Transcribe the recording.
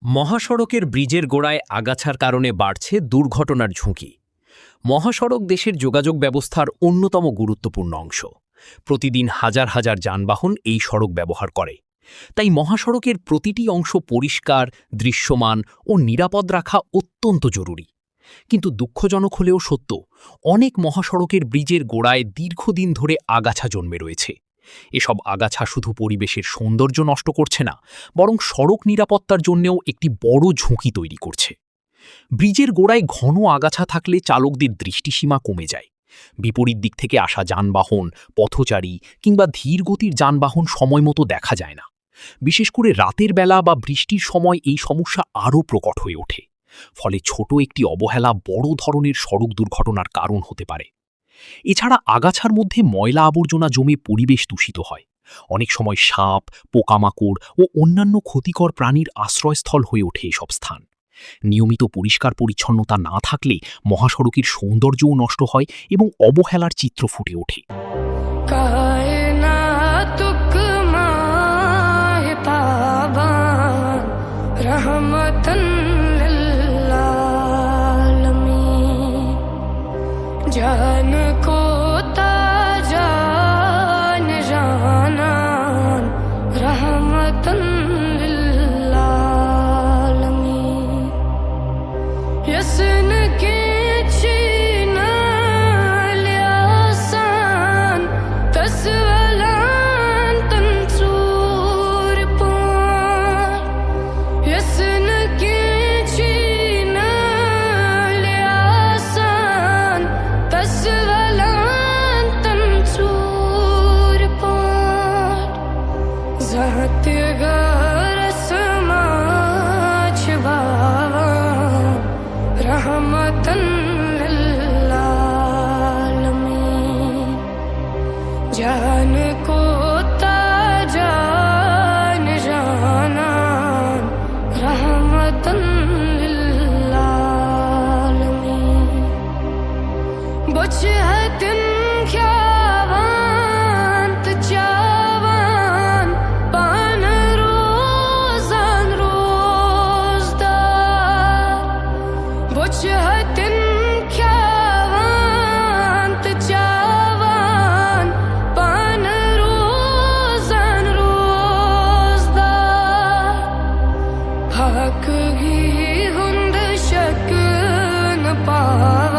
মহাসড়কের ব্রিজের গোড়ায় আগাছার কারণে বাড়ছে দুর্ঘটনার ঝুঁকি। মহাসড়ক দেশের যোগাযোগ ব্যবস্থার অন্যতম গুরুত্বপূর্ণ অংশ। প্রতিদিন হাজার হাজার যানবাহন এই সড়ক ব্যবহার করে। তাই মহাসড়কের প্রতিটি অংশ পরিষ্কার, দৃশ্যমান ও নিরাপদ রাখা অত্যন্ত জরুরি। কিন্তু দুঃখজনক হলেও সত্য, অনেক মহাসড়কের ব্রিজের গোড়ায় দীর্ঘদিন ধরে আগাছা জন্মে রয়েছে। এসব আগাছা শুধু পরিবেশের সৌন্দর্য নষ্ট করছে না, বরং সড়ক নিরাপত্তার জন্যও একটি বড় ঝুঁকি তৈরি করছে। ব্রিজের গোড়ায় ঘন আগাছা থাকলে চালকদের দৃষ্টিসীমা কমে যায়। বিপরীত দিক থেকে আসা যানবাহন, পথচারী কিংবা ধীরগতির যানবাহন সময়মতো দেখা যায় না। বিশেষ করে রাতের বেলা বা বৃষ্টির সময় এই সমস্যা আরও প্রকট হয়ে ওঠে। ফলে ছোট একটি অবহেলা বড় ধরনের সড়ক দুর্ঘটনার কারণ হতে পারে। এছাড়া আগাছার মধ্যে ময়লা আবর্জনা জমে পরিবেশ দূষিত হয়। অনেক সময় সাপ, পোকামাকড় ও অন্যান্য ক্ষতিকর প্রাণীর আশ্রয়স্থল হয়ে ওঠে এসব স্থান। নিয়মিত পরিষ্কার পরিচ্ছন্নতা না থাকলে মহাসড়কের সৌন্দর্যও নষ্ট হয় এবং অবহেলার চিত্র ফুটে ওঠে। जान को ताजान जानान रहमतन लिल्लालमीन यसन के चीना लियासान तस्वलान तंसूर पार यसन के रहमतन लिल्लालमीन जान को ताजान जानान रहमतन लिल्लालमीन बच है दिन ख्यावांत चावान पान रोजान रोजदार बच है दिन ख्यावांत चावान पान रोजान रोजदार हक ही हुंद शक न पावा